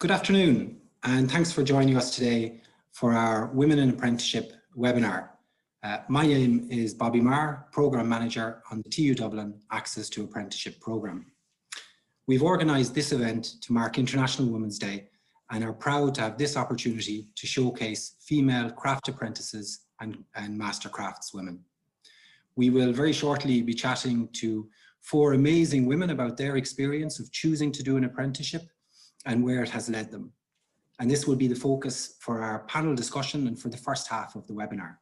Good afternoon, and thanks for joining us today for our Women in Apprenticeship webinar. My name is Bobby Marr, Programme Manager on the TU Dublin Access to Apprenticeship programme. We've organised this event to mark International Women's Day and are proud to have this opportunity to showcase female craft apprentices and master craftswomen. We will very shortly be chatting to 4 amazing women about their experience of choosing to do an apprenticeship and where it has led them. And this will be the focus for our panel discussion and for the first half of the webinar.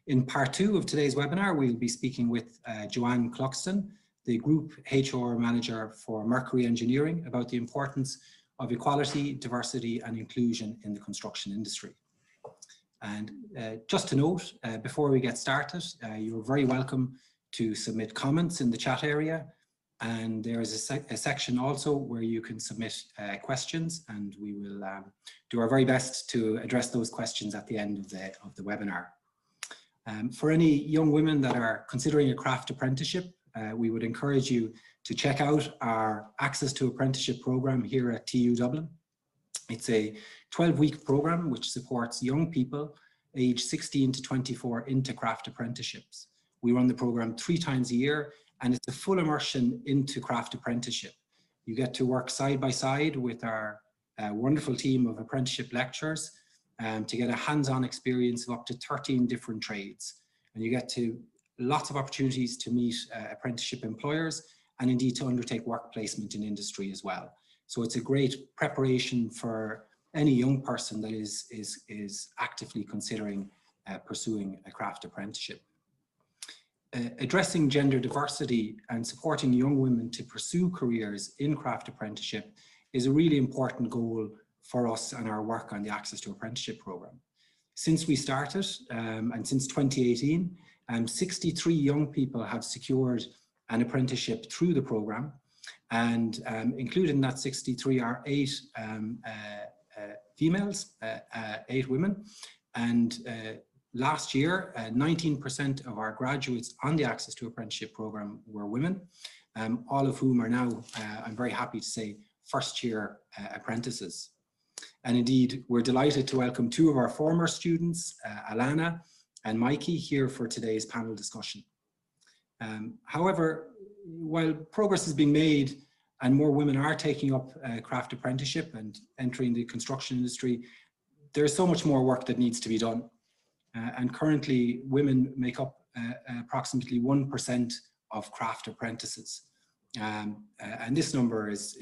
In part 2 of today's webinar, we'll be speaking with Joanne Cluxton, the Group HR Manager for Mercury Engineering, about the importance of equality, diversity and inclusion in the construction industry. And just to note, before we get started, you're very welcome to submit comments in the chat area. And there is a section also where you can submit questions, and we will do our very best to address those questions at the end of the webinar. For any young women that are considering a craft apprenticeship, we would encourage you to check out our Access to Apprenticeship programme here at TU Dublin. It's a 12-week programme which supports young people aged 16 to 24 into craft apprenticeships. We run the programme 3 times a year, and it's a full immersion into craft apprenticeship. You get to work side by side with our wonderful team of apprenticeship lecturers to get a hands-on experience of up to 13 different trades. And you get to lots of opportunities to meet apprenticeship employers and indeed to undertake work placement in industry as well. So it's a great preparation for any young person that is actively considering pursuing a craft apprenticeship. Addressing gender diversity and supporting young women to pursue careers in craft apprenticeship is a really important goal for us and our work on the Access to Apprenticeship programme. Since we started, and since 2018, 63 young people have secured an apprenticeship through the programme, and included in that 63 are 8 females, 8 women, and last year, 19% of our graduates on the Access to Apprenticeship programme were women, all of whom are now, I'm very happy to say, first-year apprentices. And indeed, we're delighted to welcome 2 of our former students, Alanna and Mykie, here for today's panel discussion. However, while progress is being made and more women are taking up craft apprenticeship and entering the construction industry, there's so much more work that needs to be done. And currently, women make up approximately 1% of craft apprentices, and this number is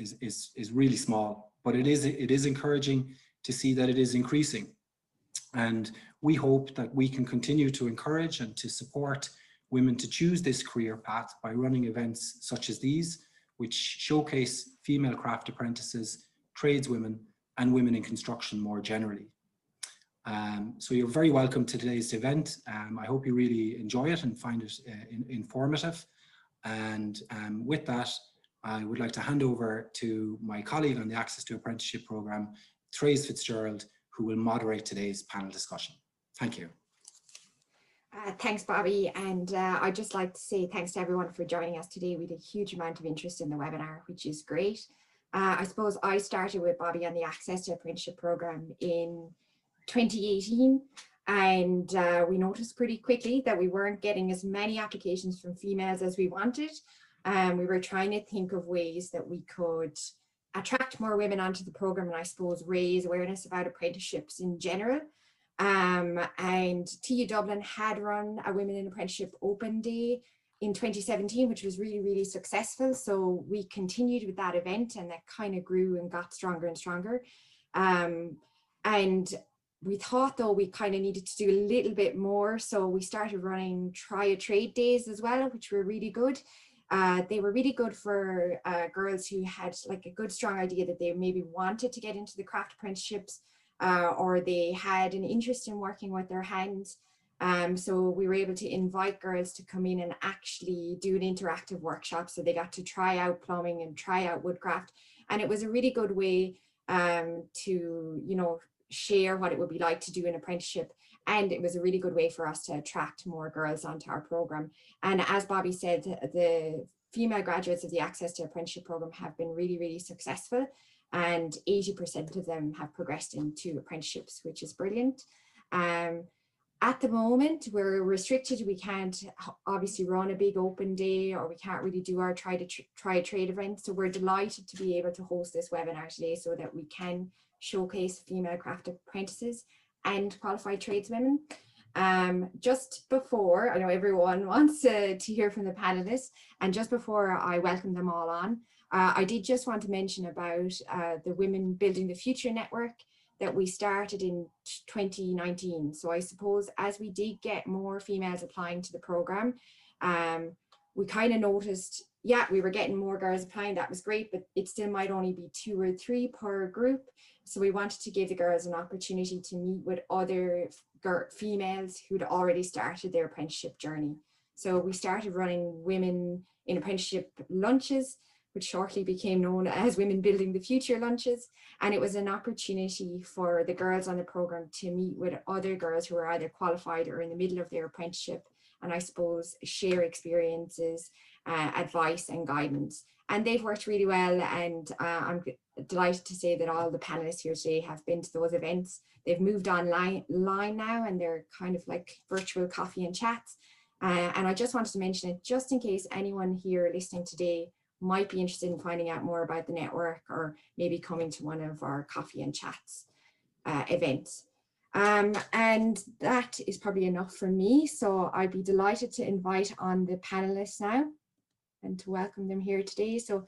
really small. But it is encouraging to see that it is increasing, and we hope that we can continue to encourage and to support women to choose this career path by running events such as these, which showcase female craft apprentices, tradeswomen, and women in construction more generally. So you're very welcome to today's event. I hope you really enjoy it and find it informative. And with that, I would like to hand over to my colleague on the Access to Apprenticeship programme, Therese Fitzgerald, who will moderate today's panel discussion. Thank you. Thanks, Bobby. And I'd just like to say thanks to everyone for joining us today. We had a huge amount of interest in the webinar, which is great. I suppose I started with Bobby on the Access to Apprenticeship programme in 2018, and we noticed pretty quickly that we weren't getting as many applications from females as we wanted. We were trying to think of ways that we could attract more women onto the program and I suppose raise awareness about apprenticeships in general. And TU Dublin had run a Women in Apprenticeship Open Day in 2017, which was really, really successful. So we continued with that event, and that kind of grew and got stronger and stronger. And we thought, though, we kind of needed to do a little bit more. So we started running try a trade days as well, which were really good. They were really good for girls who had like a good, strong idea that they maybe wanted to get into the craft apprenticeships, or they had an interest in working with their hands. So we were able to invite girls to come in and actually do an interactive workshop. So they got to try out plumbing and try out woodcraft. And it was a really good way to, you know, share what it would be like to do an apprenticeship. And it was a really good way for us to attract more girls onto our program. And as Bobby said, the female graduates of the Access to Apprenticeship program have been really, really successful. and 80% of them have progressed into apprenticeships, which is brilliant. At the moment, we're restricted. We can't obviously run a big open day, or we can't really do our try a trade event. So we're delighted to be able to host this webinar today so that we can showcase female craft apprentices and qualified tradeswomen. Just before, I know everyone wants to hear from the panelists, and just before I welcome them all on, I did just want to mention about the Women Building the Future network that we started in 2019. So I suppose as we did get more females applying to the program, we kind of noticed, yeah, we were getting more girls applying. That was great, but it still might only be 2 or 3 per group. So we wanted to give the girls an opportunity to meet with other females who'd already started their apprenticeship journey. So we started running women in apprenticeship lunches, which shortly became known as Women Building the Future lunches. And it was an opportunity for the girls on the program to meet with other girls who are either qualified or in the middle of their apprenticeship, and I suppose share experiences, advice and guidance. And they've worked really well, and I'm delighted to say that all the panelists here today have been to those events. They've moved online now, and they're kind of like virtual coffee and chats. And I just wanted to mention it just in case anyone here listening today might be interested in finding out more about the network, or maybe coming to one of our coffee and chats events. And that is probably enough for me. So I'd be delighted to invite on the panelists now and to welcome them here today. So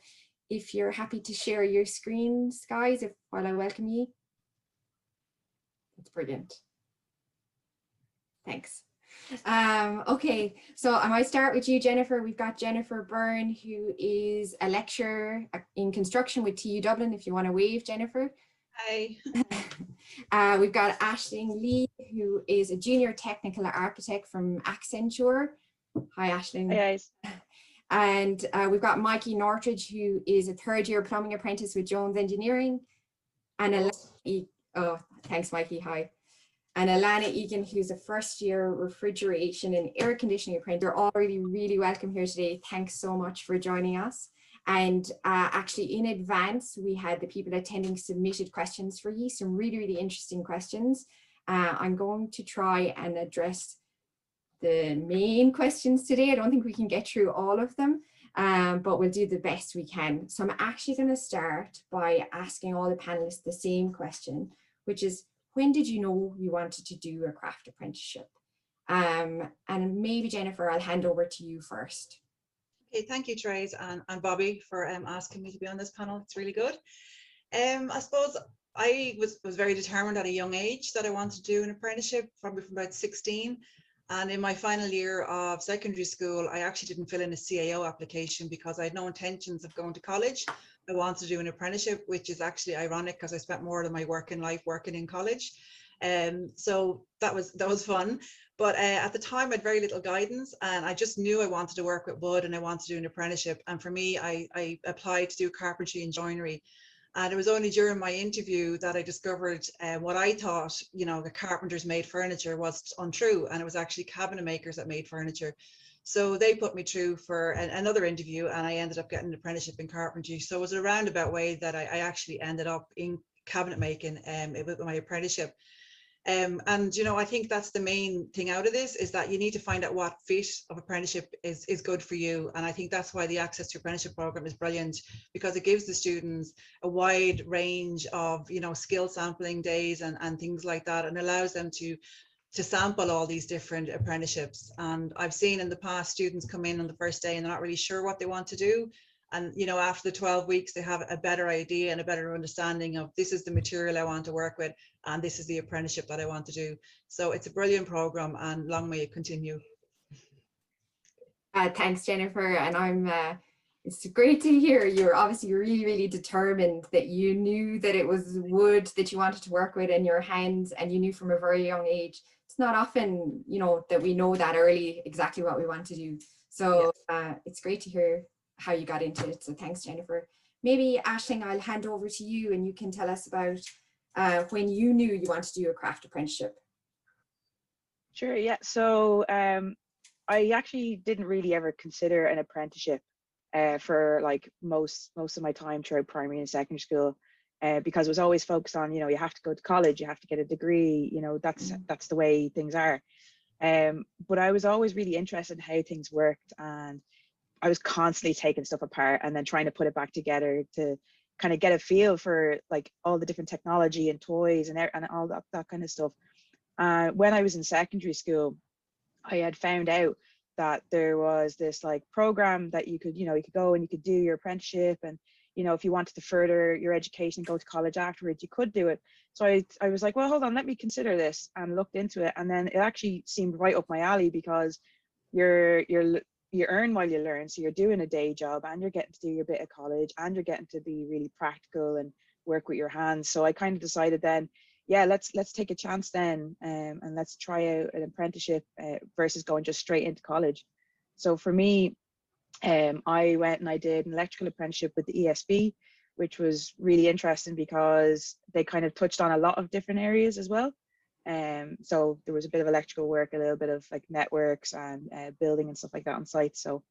if you're happy to share your screens, guys, while I welcome you. That's brilliant. Thanks. Okay, so I might start with you, Jennifer. We've got Jennifer Byrne, who is a lecturer in construction with TU Dublin, if you want to wave, Jennifer. Hi. We've got Aisling Lee, who is a junior technical architect from Accenture. Hi, Aisling. Hi, guys. And we've got Mykie Northridge, who is a 3rd-year plumbing apprentice with Jones Engineering. And oh, thanks, Mykie. Hi. And Alanna Egan, who's a 1st-year refrigeration and air conditioning apprentice. They're all really welcome here today. Thanks so much for joining us. And actually, in advance, we had the people attending submitted questions for you, some really interesting questions. I'm going to try and address the main questions today. I don't think we can get through all of them, but we'll do the best we can. So I'm actually going to start by asking all the panelists the same question, which is, when did you know you wanted to do a craft apprenticeship? And maybe, Jennifer, I'll hand over to you first. Okay, thank you, Therese and Bobby, for asking me to be on this panel. It's really good. I suppose I was very determined at a young age that I wanted to do an apprenticeship, probably from about 16. And in my final year of secondary school, I actually didn't fill in a CAO application because I had no intentions of going to college. I wanted to do an apprenticeship, which is actually ironic because I spent more of my working life working in college. So that was fun. But at the time, I had very little guidance, and I just knew I wanted to work with wood and I wanted to do an apprenticeship. And for me, I applied to do carpentry and joinery. And it was only during my interview that I discovered what I thought, you know, the carpenters made furniture was untrue. And it was actually cabinet makers that made furniture. So they put me through for another interview, and I ended up getting an apprenticeship in carpentry. So it was a roundabout way that I actually ended up in cabinet making with my apprenticeship. And, you know, I think that's the main thing out of this, is that you need to find out what fit of apprenticeship is good for you. And I think that's why the Access to Apprenticeship program is brilliant, because it gives the students a wide range of, you know, skill sampling days and things like that, and allows them to sample all these different apprenticeships. And I've seen in the past students come in on the first day and they're not really sure what they want to do. And, you know, after the 12 weeks, they have a better idea and a better understanding of, this is the material I want to work with, and this is the apprenticeship that I want to do. So it's a brilliant program, and long may it continue. Thanks, Jennifer. And it's great to hear you're obviously really determined, that you knew that it was wood that you wanted to work with in your hands, and you knew from a very young age. It's not often, you know, that we know that early exactly what we want to do. So it's great to hear how you got into it. So thanks, Jennifer. Maybe Aisling, I'll hand over to you, and you can tell us about when you knew you wanted to do a craft apprenticeship. Sure, yeah. So I actually didn't really ever consider an apprenticeship for like most of my time throughout primary and secondary school. because it was always focused on, you know, you have to go to college, you have to get a degree, you know, that's the way things are. But I was always really interested in how things worked, and I was constantly taking stuff apart and then trying to put it back together to kind of get a feel for like all the different technology and toys and all that kind of stuff. When I was in secondary school, I had found out that there was this like program that you could, you know, you could go and you could do your apprenticeship, and, you know, if you wanted to further your education and go to college afterwards, you could do it. So I was like, well, hold on, let me consider this, and looked into it. And then it actually seemed right up my alley, because you earn while you learn. So you're doing a day job, and you're getting to do your bit of college, and you're getting to be really practical and work with your hands. So I kind of decided then, yeah, let's take a chance then, and let's try out an apprenticeship versus going just straight into college. So for me, I went and I did an electrical apprenticeship with the ESB, which was really interesting because they kind of touched on a lot of different areas as well. So there was a bit of electrical work, a little bit of like networks and building and stuff like that on site. So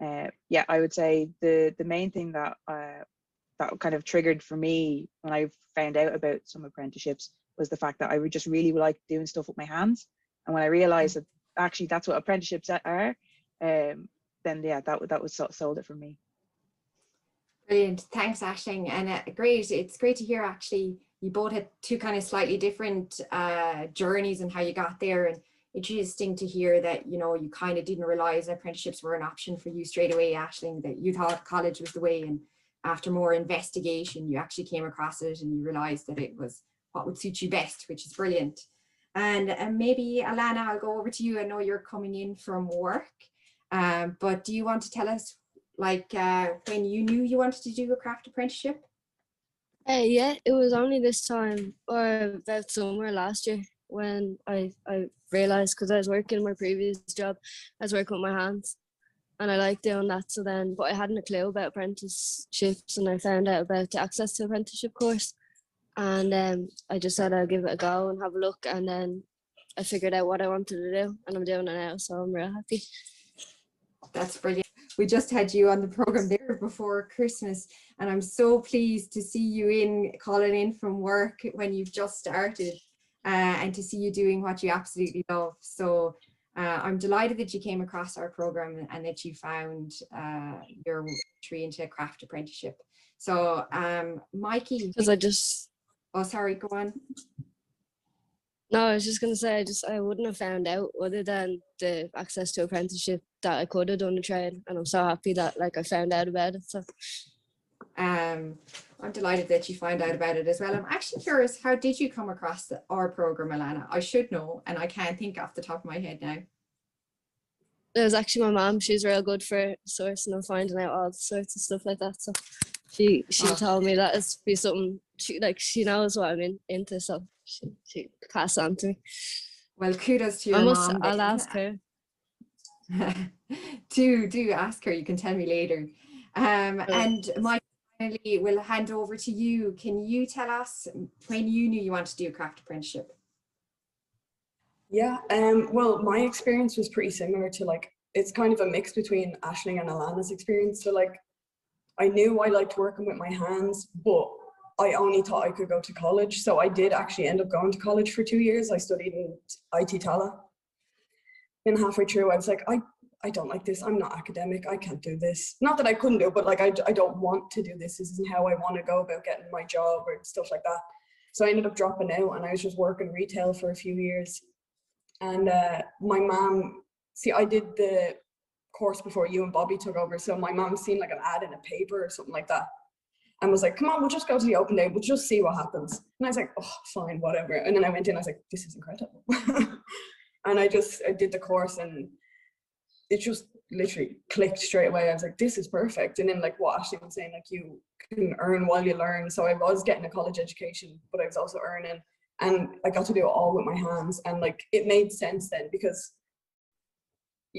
yeah, I would say the main thing that that kind of triggered for me when I found out about some apprenticeships was the fact that I would just really like doing stuff with my hands. And when I realized that actually that's what apprenticeships are, then yeah, that was sold it for me. Brilliant. Thanks, Aisling. And great. It's great to hear actually you both had two kind of slightly different journeys and how you got there. And interesting to hear that, you know, you kind of didn't realize apprenticeships were an option for you straight away, Aisling, that you thought college was the way. And after more investigation, you actually came across it and you realized that it was what would suit you best, which is brilliant. And maybe Alanna, I'll go over to you. I know you're coming in from work, but do you want to tell us like when you knew you wanted to do a craft apprenticeship? Yeah, it was only this time, or about somewhere last year, when I realised, because I was working my previous job, I was working with my hands, and I liked doing that. So then, but I hadn't a clue about apprenticeships, and I found out about the Access to Apprenticeship course, and I just said I'll give it a go and have a look, and then I figured out what I wanted to do, and I'm doing it now, so I'm real happy. That's brilliant. We just had you on the program there before Christmas, and I'm so pleased to see you calling in from work when you've just started, and to see you doing what you absolutely love. So I'm delighted that you came across our program and that you found your entry into a craft apprenticeship. So Mykie, Because I just, oh sorry, go on. no, I was just going to say, I wouldn't have found out other than the Access to Apprenticeship that I could have done the trade, and I'm so happy that like I found out about it. So I'm delighted that you found out about it as well. I'm actually curious, how did you come across our program, Alanna? I should know, and I can't think off the top of my head now. it was actually my mom. She's real good for sourcing and finding out all sorts of stuff like that. So she told me that it's be something she knows what I'm into, so she passed on to me. Well, kudos to your mom. I'll ask her. do ask her. You can tell me later. And Mykie, finally, we'll hand over to you. Can you tell us when you knew you wanted to do a craft apprenticeship? Yeah, well, my experience was pretty similar to like, it's kind of a mix between Aisling and Alanna's experience. So like, I knew I liked working with my hands, but I only thought I could go to college. So I did actually end up going to college for 2 years. I studied in IT Tala. Then halfway through, I was like, I don't like this. I'm not academic. I can't do this. Not that I couldn't do it, but like, I don't want to do this. This isn't how I want to go about getting my job or stuff like that. So I ended up dropping out, and I was just working retail for a few years. And my mom, see, I did the course before you and Bobby took over. So my mom seen like an ad in a paper or something like that, and was like, come on, we'll just go to the open day. We'll just see what happens. And I was like, oh, fine, whatever. And then I went in, I was like, this is incredible. And I did the course, and it just literally clicked straight away. I was like, this is perfect. And then like what Aisling was saying, like you can earn while you learn. So I was getting a college education, but I was also earning, and I got to do it all with my hands. And like, it made sense then, because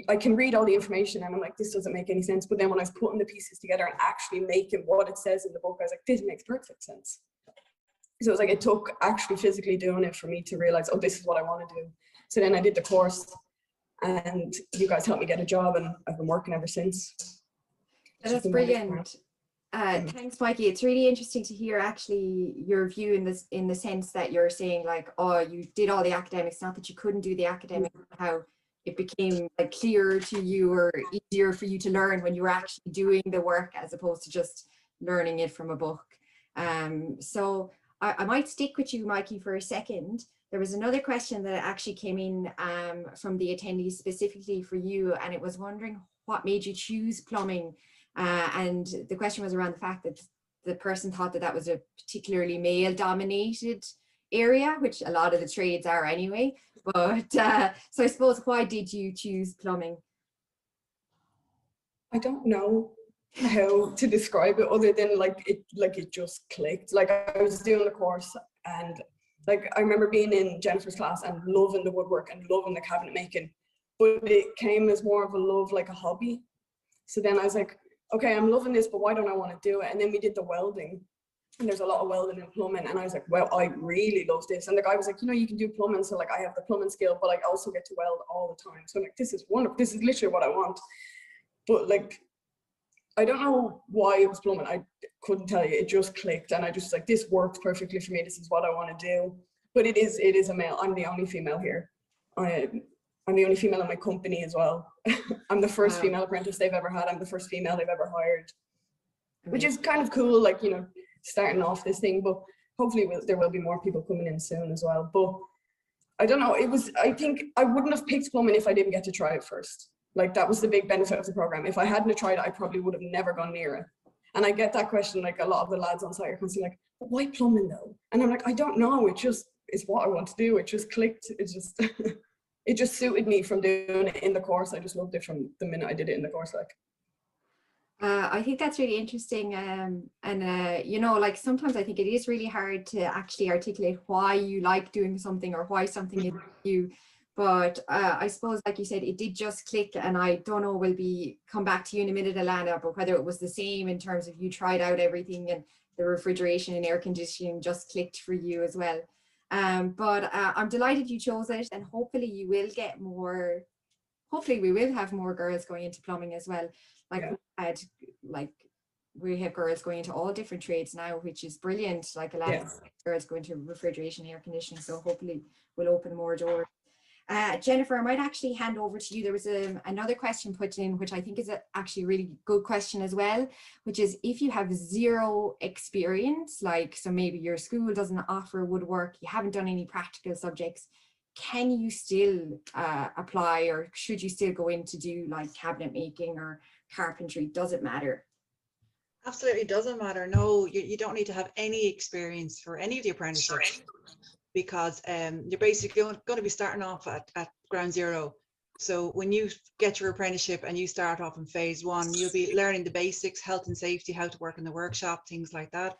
I can read all the information and I'm like, this doesn't make any sense. But then when I was putting the pieces together and actually making what it says in the book, I was like, this makes perfect sense. So it was like, it took actually physically doing it for me to realize, oh, this is what I want to do. So then I did the course, and you guys helped me get a job, and I've been working ever since. That's brilliant. Thanks, Mykie. It's really interesting to hear actually your view in this, in the sense that you're saying like, oh, you did all the academics, not that you couldn't do the academics, how it became like clearer to you or easier for you to learn when you were actually doing the work as opposed to just learning it from a book. So I might stick with you, Mykie, for a second. There was another question that actually came in from the attendees specifically for you, and it was wondering what made you choose plumbing. And the question was around the fact that the person thought that that was a particularly male dominated area, which a lot of the trades are anyway. But so I suppose, why did you choose plumbing? I don't know how to describe it other than like it just clicked. Like I was doing the course and like I remember being in Jennifer's class and loving the woodwork and loving the cabinet making, but it came as more of a love, like a hobby. So then I was like, okay, I'm loving this, but why don't I want to do it? And then we did the welding, and there's a lot of welding and plumbing, and I was like, well, I really love this. And the guy was like, you know, you can do plumbing, so like I have the plumbing skill, but I also get to weld all the time. So I'm like, this is wonderful. This is literally what I want. But like, I don't know why it was plumbing. I couldn't tell you. It just clicked, and I just like, this works perfectly for me. This is what I want to do. But it is a male. I'm the only female here. I'm the only female in my company as well. I'm the first female apprentice they've ever had. I'm the first female they've ever hired, which is kind of cool, like, you know, starting off this thing, but hopefully there will be more people coming in soon as well. But I don't know, I think I wouldn't have picked plumbing if I didn't get to try it first. Like that was the big benefit of the program. If I hadn't tried it, I probably would have never gone near it. And I get that question, like a lot of the lads on site are constantly like, why plumbing though? And I'm like, I don't know, it's what I want to do. It just clicked, it's just, it just suited me from doing it in the course. I just loved it from the minute I did it in the course. Like, I think that's really interesting. You know, like sometimes I think it is really hard to actually articulate why you like doing something or why something is you. But I suppose, like you said, it did just click, and I don't know, we'll come back to you in a minute, Alanna, but whether it was the same in terms of you tried out everything and the refrigeration and air conditioning just clicked for you as well. But I'm delighted you chose it, and hopefully you will get more, hopefully we will have more girls going into plumbing as well. Like we have girls going into all different trades now, which is brilliant. Like a lot of girls go into refrigeration, air conditioning, so hopefully we'll open more doors. Jennifer, I might actually hand over to you. There was another question put in, which I think is actually a really good question as well, which is if you have zero experience, like, so maybe your school doesn't offer woodwork, you haven't done any practical subjects, can you still apply, or should you still go in to do like cabinet making or carpentry? Does it matter? Absolutely doesn't matter. No, you don't need to have any experience for any of the apprenticeships, because you're basically going to be starting off at ground zero. So when you get your apprenticeship and you start off in phase one, you'll be learning the basics, health and safety, how to work in the workshop, things like that.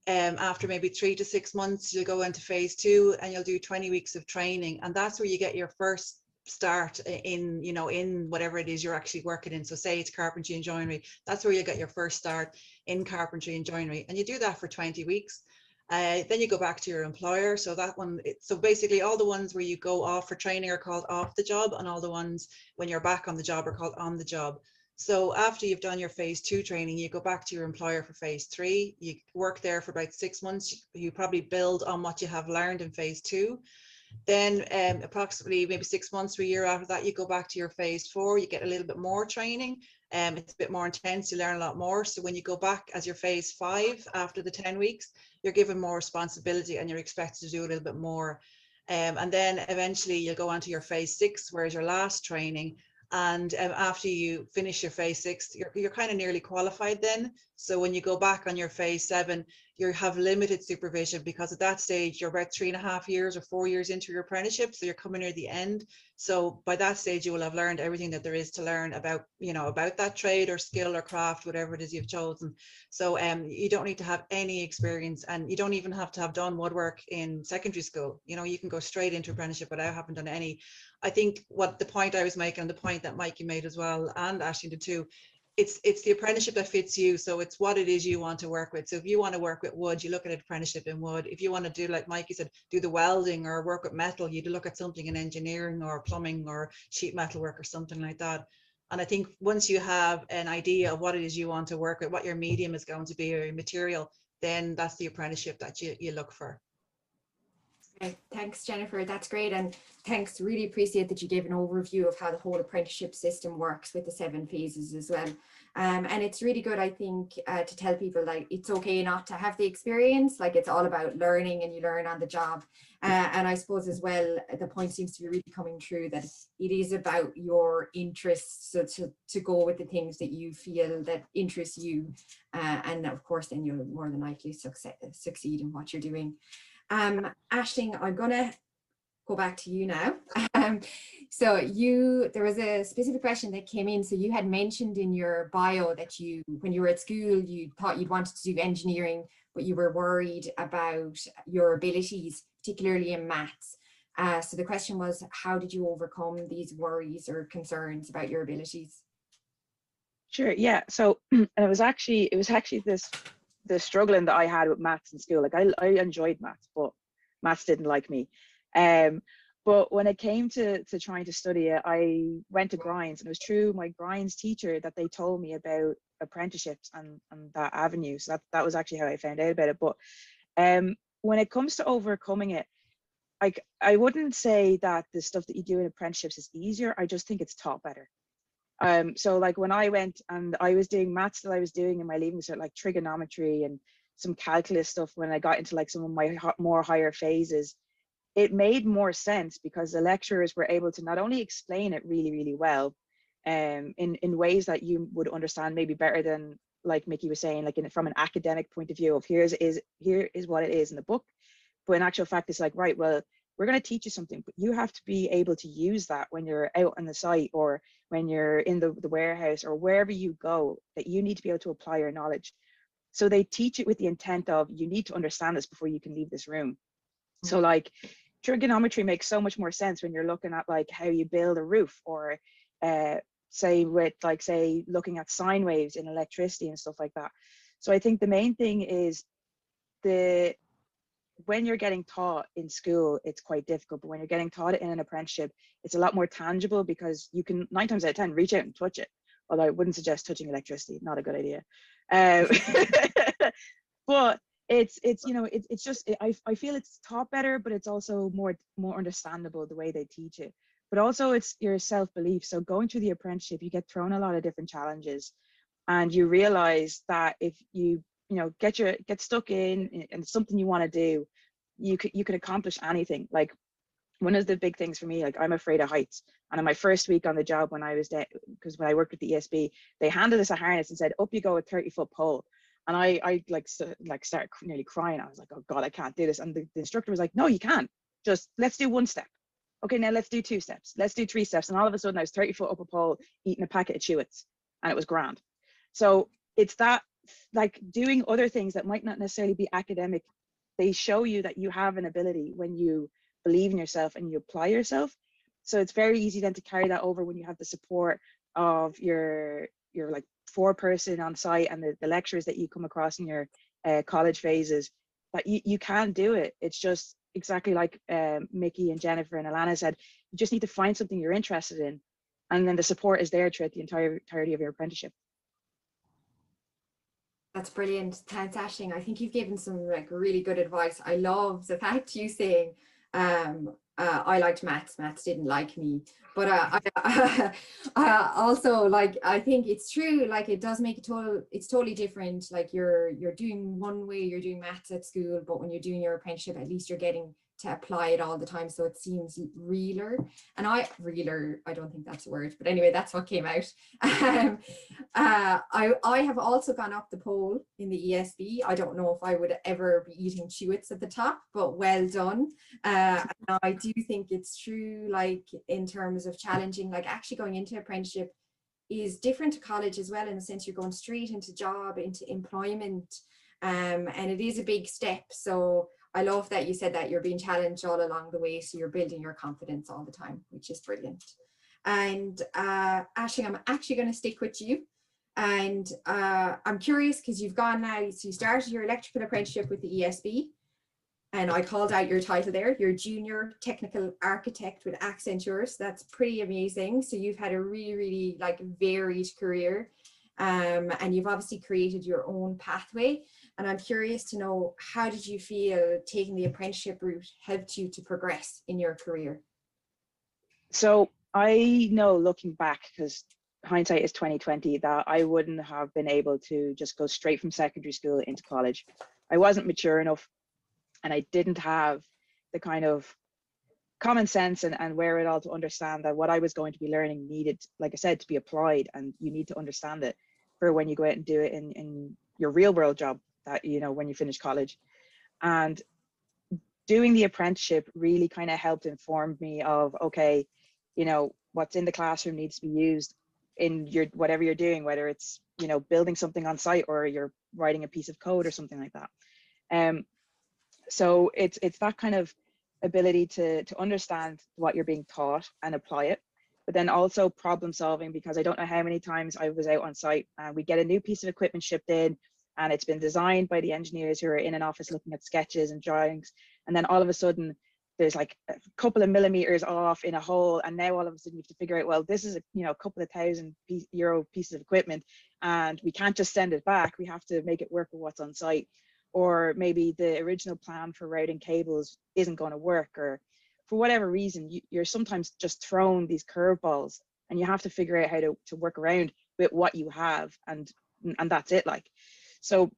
After maybe 3 to 6 months, you'll go into phase two and you'll do 20 weeks of training. And that's where you get your first start in, you know, in whatever it is you're actually working in. So say it's carpentry and joinery, that's where you get your first start in carpentry and joinery. And you do that for 20 weeks. Then you go back to your employer. So that one, so basically all the ones where you go off for training are called off the job, and all the ones when you're back on the job are called on the job. So after you've done your phase two training, you go back to your employer for phase three. You work there for about 6 months. You probably build on what you have learned in phase two. Then approximately maybe 6 months to a year after that, you go back to your phase four. You get a little bit more training. It's a bit more intense, you learn a lot more. So when you go back as your phase five after the 10 weeks, you're given more responsibility and you're expected to do a little bit more. And then eventually you'll go on to your phase six, where's your last training. And after you finish your phase six, you're kind of nearly qualified then. So when you go back on your phase seven, you have limited supervision, because at that stage you're about 3.5 years or 4 years into your apprenticeship, so you're coming near the end. So by that stage you will have learned everything that there is to learn about, you know, about that trade or skill or craft, whatever it is you've chosen. So you don't need to have any experience, and you don't even have to have done woodwork in secondary school. You know, you can go straight into apprenticeship, but I haven't done any. I think what the point I was making, and the point that Mykie made as well, and Ashley did too, it's the apprenticeship that fits you. So it's what it is you want to work with. So if you want to work with wood, you look at an apprenticeship in wood. If you want to do, like Mykie said, do the welding or work with metal, you'd look at something in engineering or plumbing or sheet metal work or something like that. And I think once you have an idea of what it is you want to work with, what your medium is going to be or your material, then that's the apprenticeship that you look for. Okay, thanks, Jennifer. That's great. And thanks. Really appreciate that you gave an overview of how the whole apprenticeship system works with the 7 phases as well. And it's really good, I think, to tell people like it's okay not to have the experience, like it's all about learning and you learn on the job. And I suppose as well, the point seems to be really coming true that it is about your interests. So to go with the things that you feel that interest you. And of course, then you'll more than likely succeed in what you're doing. Aisling, I'm gonna go back to you now. So there was a specific question that came in. So you had mentioned in your bio that when you were at school, you thought you'd wanted to do engineering, but you were worried about your abilities, particularly in maths. So the question was, how did you overcome these worries or concerns about your abilities? Sure, yeah. So it was actually the struggling that I had with maths in school. Like I enjoyed maths, but maths didn't like me. But when it came to trying to study it, I went to Grinds, and it was through my Grinds teacher that they told me about apprenticeships and that avenue. So that was actually how I found out about it. But when it comes to overcoming it, like I wouldn't say that the stuff that you do in apprenticeships is easier. I just think it's taught better. So like when I went and I was doing maths that I was doing in my leaving cert, like trigonometry and some calculus stuff, when I got into like some of my more higher phases, it made more sense because the lecturers were able to not only explain it really, really well, in ways that you would understand maybe better than, like Mykie was saying, like from an academic point of view of here is what it is in the book. But in actual fact, it's like, right, well, we're going to teach you something, but you have to be able to use that when you're out on the site or when you're in the warehouse or wherever you go, that you need to be able to apply your knowledge. So they teach it with the intent of, you need to understand this before you can leave this room. So like trigonometry makes so much more sense when you're looking at like how you build a roof, or say looking at sine waves in electricity and stuff like that. So I think the main thing is when you're getting taught in school, it's quite difficult, but when you're getting taught it in an apprenticeship, it's a lot more tangible because you can 9 times out of 10 reach out and touch it. Although I wouldn't suggest touching electricity, not a good idea. But it's just, I feel it's taught better, but it's also more understandable the way they teach it. But also it's your self-belief. So going through the apprenticeship, you get thrown a lot of different challenges, and you realize that if you get stuck in and something you want to do, you could accomplish anything. Like one of the big things for me, like I'm afraid of heights, and in my first week on the job when I was there, because when I worked with the ESB, they handed us a harness and said, up you go, a 30-foot pole. And I started nearly crying. I was like, oh God, I can't do this. And the instructor was like, no, you can't. Just let's do 1 step. Okay, now let's do 2 steps. Let's do 3 steps. And all of a sudden I was 30 foot up a pole eating a packet of Chewits, and it was grand. So it's that, like doing other things that might not necessarily be academic, they show you that you have an ability when you believe in yourself and you apply yourself. So it's very easy then to carry that over when you have the support of your like 4-person on site and the lecturers that you come across in your college phases, that you can do it. It's just exactly like Mykie and Jennifer and Alanna said, you just need to find something you're interested in, and then the support is there throughout the entirety of your apprenticeship. That's brilliant. Thanks, Aisling. I think you've given some like really good advice. I love the fact you saying I liked maths didn't like me, but I also like, I think it's true, like it does make it's totally different. Like you're doing one way, you're doing maths at school, but when you're doing your apprenticeship, at least you're getting to apply it all the time, so it seems realer. And I don't think that's a word, but anyway, that's what came out. I have also gone up the pole in the ESB. I don't know if I would ever be eating Chewits at the top, but well done. And I do think it's true, like in terms of challenging, like actually going into apprenticeship is different to college as well, in the sense you're going straight into job, into employment, and it is a big step. So I love that you said that you're being challenged all along the way, so you're building your confidence all the time, which is brilliant. And Aisling, I'm actually going to stick with you, and I'm curious because you've gone now, so you started your electrical apprenticeship with the ESB. And I called out your title there, you're Junior Technical Architect with Accenture. So that's pretty amazing. So you've had a really, really like varied career, and you've obviously created your own pathway. And I'm curious to know, how did you feel taking the apprenticeship route helped you to progress in your career? So I know, looking back, because hindsight is 2020, that I wouldn't have been able to just go straight from secondary school into college. I wasn't mature enough, and I didn't have the kind of common sense and wherewithal to understand that what I was going to be learning needed, like I said, to be applied, and you need to understand it for when you go out and do it in your real world job, that, you know, when you finish college. And doing the apprenticeship really kind of helped inform me of, okay, you know, what's in the classroom needs to be used in your whatever you're doing, whether it's, you know, building something on site or you're writing a piece of code or something like that. So it's that kind of ability to understand what you're being taught and apply it, but then also problem solving, because I don't know how many times I was out on site and we get a new piece of equipment shipped in, and it's been designed by the engineers who are in an office looking at sketches and drawings, and then all of a sudden there's like a couple of millimeters off in a hole, and now all of a sudden you have to figure out, well, this is a, you know, a couple of €1,000 pieces of equipment, and we can't just send it back, we have to make it work with what's on site. Or maybe the original plan for routing cables isn't going to work, or for whatever reason, you're sometimes just thrown these curveballs, and you have to figure out how to work around with what you have, and that's it. Like, so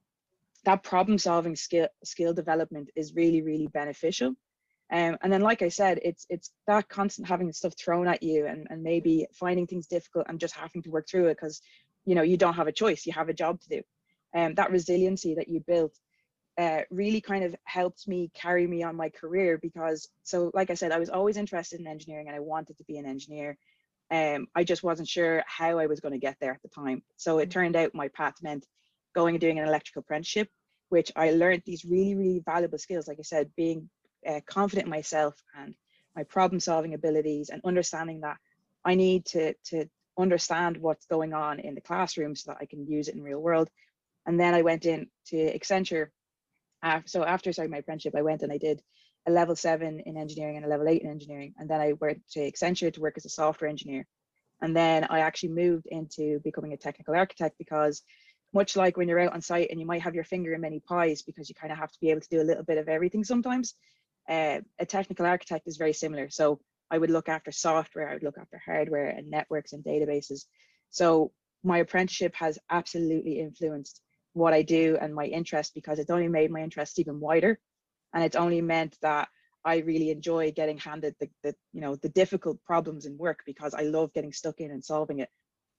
that problem solving skill development is really, really beneficial. And then, like I said, it's that constant having stuff thrown at you, and maybe finding things difficult and just having to work through it because, you know, you don't have a choice, you have a job to do. That resiliency that you built really kind of helped me carry me on my career, because, so like I said, I was always interested in engineering and I wanted to be an engineer. I just wasn't sure how I was going to get there at the time. So it turned out my path meant going and doing an electrical apprenticeship, which I learned these really, really valuable skills. Like I said, being confident in myself and my problem solving abilities, and understanding that I need to understand what's going on in the classroom so that I can use it in real world. And then I went in to Accenture. So after starting my apprenticeship, I went and I did a level 7 in engineering and a level 8 in engineering. And then I went to Accenture to work as a software engineer. And then I actually moved into becoming a technical architect, because much like when you're out on site and you might have your finger in many pies because you kind of have to be able to do a little bit of everything sometimes, a technical architect is very similar. So I would look after software, I would look after hardware and networks and databases. So my apprenticeship has absolutely influenced what I do and my interest, because it's only made my interest even wider, and it's only meant that I really enjoy getting handed the you know, the difficult problems in work, because I love getting stuck in and solving it.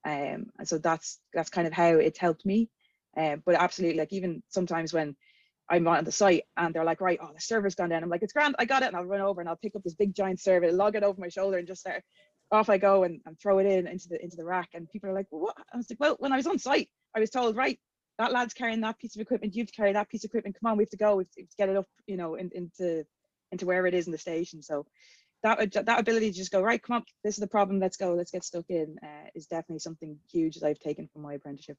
And so that's kind of how it's helped me. But absolutely, like, even sometimes when I'm on the site and they're like, right, oh, the server's gone down, I'm like, it's grand, I got it, and I'll run over and I'll pick up this big giant server, log it over my shoulder, and just start, off I go and throw it into the rack. And people are like, well, what? I was like, well, when I was on site, I was told, right, that lad's carrying that piece of equipment, you have to carry that piece of equipment, come on, we have to go, we have to get it up, you know, into wherever it is in the station. So that ability to just go, right, come on, this is the problem, let's go, let's get stuck in, is definitely something huge that I've taken from my apprenticeship.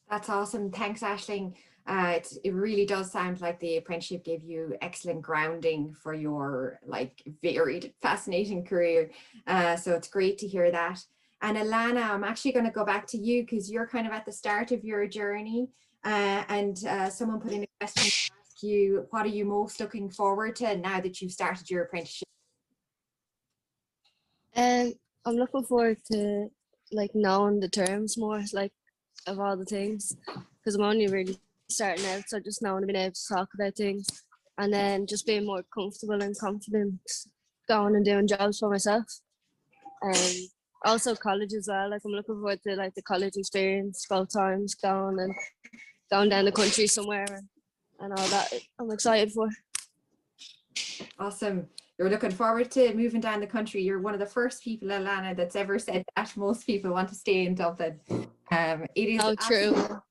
That's awesome. Thanks, Aisling. It really does sound like the apprenticeship gave you excellent grounding for your like varied, fascinating career. So it's great to hear that. And Alanna, I'm actually going to go back to you, because you're kind of at the start of your journey. And someone put in a question to ask you, what are you most looking forward to now that you've started your apprenticeship? I'm looking forward to like knowing the terms more, like, of all the things, because I'm only really starting out, so just knowing being able to talk about things, and then just being more comfortable and confident going and doing jobs for myself. And also college as well, like I'm looking forward to like the college experience, both times going down the country somewhere and all that. I'm excited for. Awesome. You're looking forward to moving down the country. You're one of the first people, Alanna, that's ever said that. Most people want to stay in Dublin. It is true.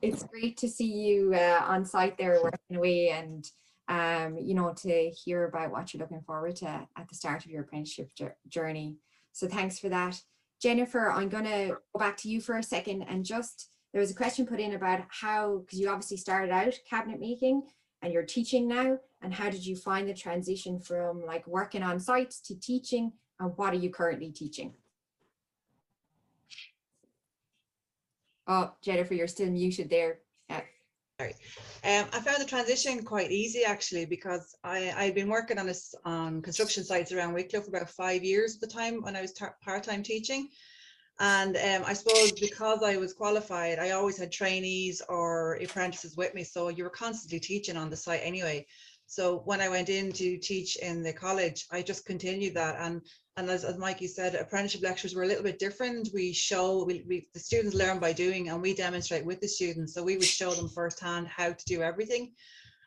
It's great to see you on site there working away, and you know, to hear about what you're looking forward to at the start of your apprenticeship journey. So thanks for that. Jennifer, I'm going to go back to you for a second, and just, there was a question put in about how, because you obviously started out cabinet making, and you're teaching now, and how did you find the transition from like working on sites to teaching, and what are you currently teaching? Oh, Jennifer, you're still muted there. Yeah. Sorry. I found the transition quite easy actually, because I'd been working on construction sites around Wicklow for about 5 years at the time when I was part-time teaching. And I suppose because I was qualified, I always had trainees or apprentices with me. So you were constantly teaching on the site anyway. So when I went in to teach in the college, I just continued that. And as Mykie said, apprenticeship lectures were a little bit different. We show, the students learn by doing, and we demonstrate with the students. So we would show them firsthand how to do everything,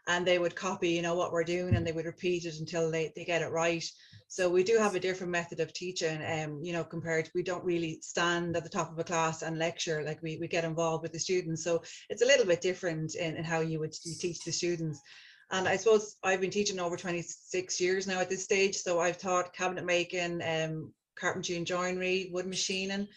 and they would copy, you know, what we're doing, and they would repeat it until they get it right. So we do have a different method of teaching, you know, compared to, we don't really stand at the top of a class and lecture, like we get involved with the students. So it's a little bit different in how you teach the students. And I suppose I've been teaching over 26 years now at this stage. So I've taught cabinet making, carpentry and joinery, wood machining.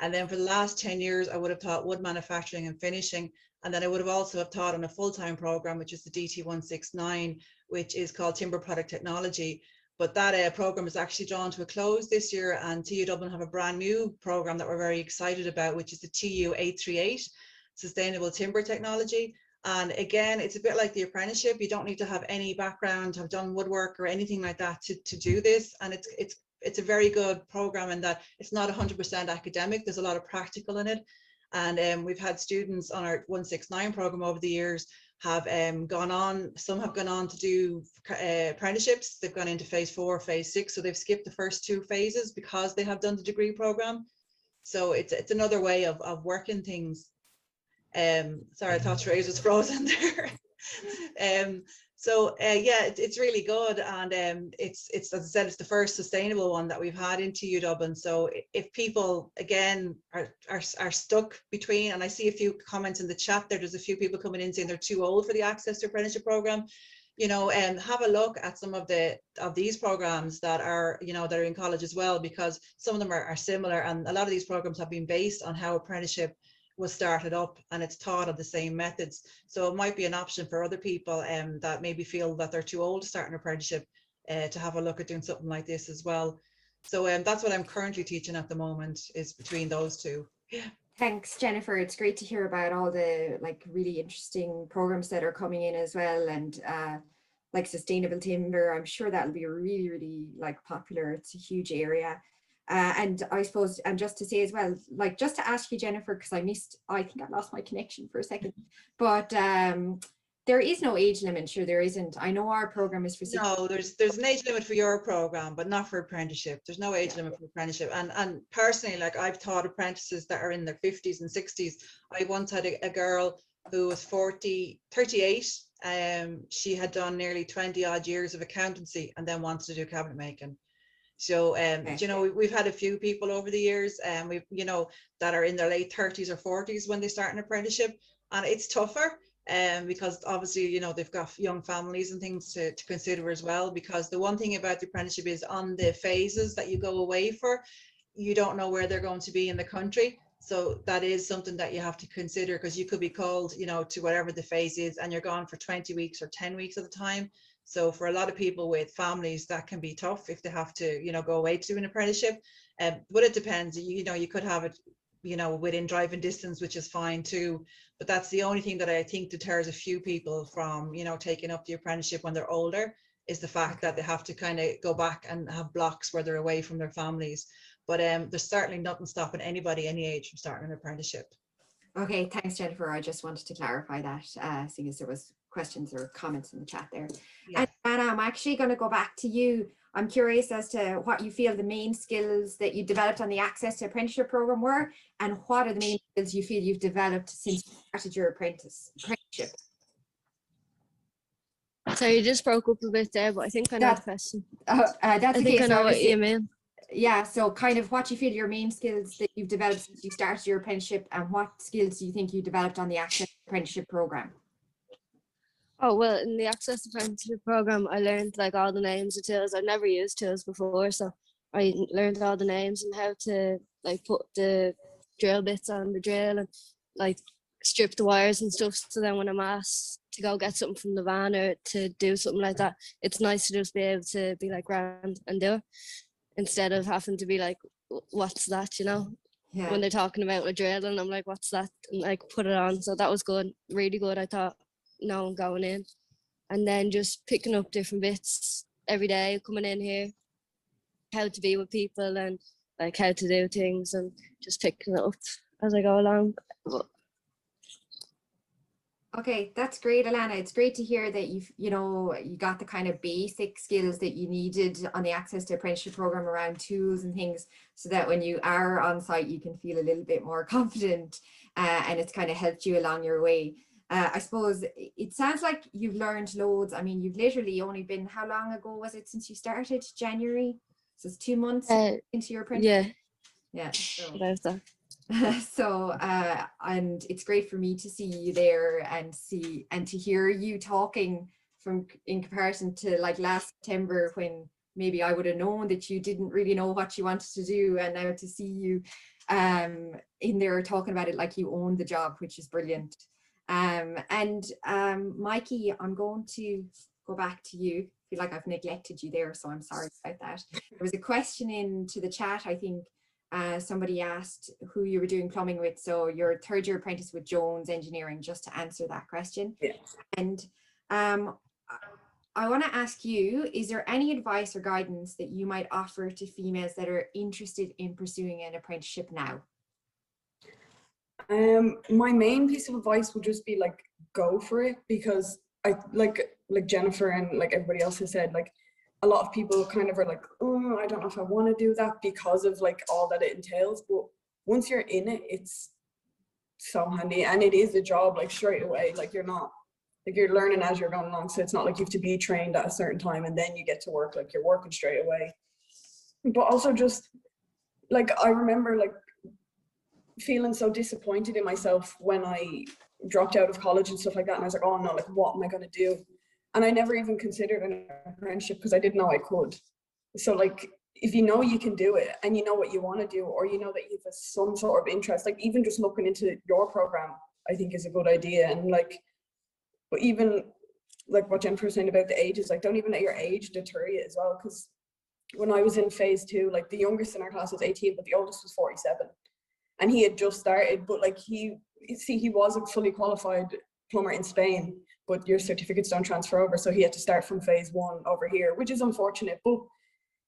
And then for the last 10 years, I would have taught wood manufacturing and finishing. And then I would have also taught on a full-time program, which is the DT 169, which is called Timber Product Technology. But that program is actually drawn to a close this year, and TU Dublin have a brand new program that we're very excited about, which is the TU 838, Sustainable Timber Technology. And again, it's a bit like the apprenticeship. You don't need to have any background, have done woodwork or anything like that to do this. And it's a very good program in that it's not 100% academic. There's a lot of practical in it. And we've had students on our 169 program over the years have gone on, some have gone on to do apprenticeships. They've gone into phase 4, phase 6. So they've skipped the first 2 phases because they have done the degree program. So it's another way of working things. Sorry, I thought Therese was frozen there. Yeah, it's really good, and it's as I said, it's the first sustainable one that we've had in TU Dublin. So if people again are stuck between, and I see a few comments in the chat there's a few people coming in saying they're too old for the Access to Apprenticeship program, you know, have a look at some of these programs that are, you know, that are in college as well, because some of them are similar, and a lot of these programs have been based on how apprenticeship was started up, and it's taught on the same methods. So it might be an option for other people that maybe feel that they're too old to start an apprenticeship to have a look at doing something like this as well. So that's what I'm currently teaching at the moment, is between those two. Yeah. Thanks, Jennifer. It's great to hear about all the like really interesting programs that are coming in as well, and like sustainable timber. I'm sure that'll be really, really like popular. It's a huge area. And I suppose, and just to say as well, like just to ask you, Jennifer, because I think I've lost my connection for a second, but there is no age limit. Sure, there isn't. I know our program is for 60. No, there's an age limit for your program, but not for apprenticeship. There's no age limit for apprenticeship. And personally, like I've taught apprentices that are in their 50s and 60s. I once had a girl who was 38. She had done nearly 20 odd years of accountancy and then wanted to do cabinet making. So, you know, we've had a few people over the years, we've, you know, that are in their late 30s or 40s when they start an apprenticeship, and it's tougher, because obviously, you know, they've got young families and things to consider as well. Because the one thing about the apprenticeship is on the phases that you go away for, you don't know where they're going to be in the country. So that is something that you have to consider, because you could be called, you know, to whatever the phase is, and you're gone for 20 weeks or 10 weeks at a time. So for a lot of people with families, that can be tough if they have to, you know, go away to do an apprenticeship. But it depends. You know, you could have it, you know, within driving distance, which is fine too. But that's the only thing that I think deters a few people from, you know, taking up the apprenticeship when they're older, is the fact that they have to kind of go back and have blocks where they're away from their families. But there's certainly nothing stopping anybody any age from starting an apprenticeship. Okay, thanks, Jennifer. I just wanted to clarify that, seeing as there was questions or comments in the chat there. Yeah. And I'm actually going to go back to you. I'm curious as to what you feel the main skills that you developed on the Access to Apprenticeship program were, and what are the main skills you feel you've developed since you started your apprenticeship. So you just broke up a bit there, but I think I know the question. That's I think I know what you mean. Yeah, so kind of what you feel your main skills that you've developed since you started your apprenticeship, and what skills do you think you developed on the Access Apprenticeship program? Oh, well, in the Access Apprenticeship program, I learned like all the names of tools. I'd never used tools before, so I learned all the names and how to like put the drill bits on the drill and like strip the wires and stuff. So then when I'm asked to go get something from the van or to do something like that, it's nice to just be able to be like grand and do it instead of having to be like, what's that, you know? Yeah. When they're talking about a drill and I'm like, what's that? And like put it on. So that was good, really good, I thought, going in. And then just picking up different bits every day, coming in here, how to be with people and like how to do things, and just picking it up as I go along. Okay, that's great, Alanna. It's great to hear that you got the kind of basic skills that you needed on the Access to Apprenticeship program around tools and things, so that when you are on site, you can feel a little bit more confident, and it's kind of helped you along your way. I suppose it sounds like you've learned loads. I mean, you've literally only been, how long ago was it since you started? January? So it's 2 months into your apprenticeship? Yeah. So. About that. So and it's great for me to see you there and to hear you talking in comparison to like last September, when maybe I would have known that you didn't really know what you wanted to do, and now to see you in there talking about it like you own the job, which is brilliant. Mykie, I'm going to go back to you. I feel like I've neglected you there, so I'm sorry about that. There was a question into the chat, I think. Somebody asked who you were doing plumbing with, so you're third year apprentice with Jones Engineering, just to answer that question. Yeah. And I want to ask you, is there any advice or guidance that you might offer to females that are interested in pursuing an apprenticeship now? My main piece of advice would just be like, go for it, because I like Jennifer and like everybody else has said, like a lot of people kind of are like, oh, I don't know if I want to do that because of like all that it entails. But once you're in it, it's so handy, and it is a job like straight away. Like you're learning as you're going along, so it's not like you have to be trained at a certain time and then you get to work. Like you're working straight away. But also just like, I remember like feeling so disappointed in myself when I dropped out of college and stuff like that, and I was like, oh no, like what am I going to do? And I never even considered an apprenticeship because I didn't know I could. So like, if you know you can do it and you know what you want to do, or you know that you have some sort of interest, like even just looking into your program, I think is a good idea. And like, but even like what Jennifer was saying about the ages, like don't even let your age deter you as well. Because when I was in phase 2, like the youngest in our class was 18, but the oldest was 47. And he had just started, but like he was a fully qualified plumber in Spain, but your certificates don't transfer over. So he had to start from phase 1 over here, which is unfortunate, but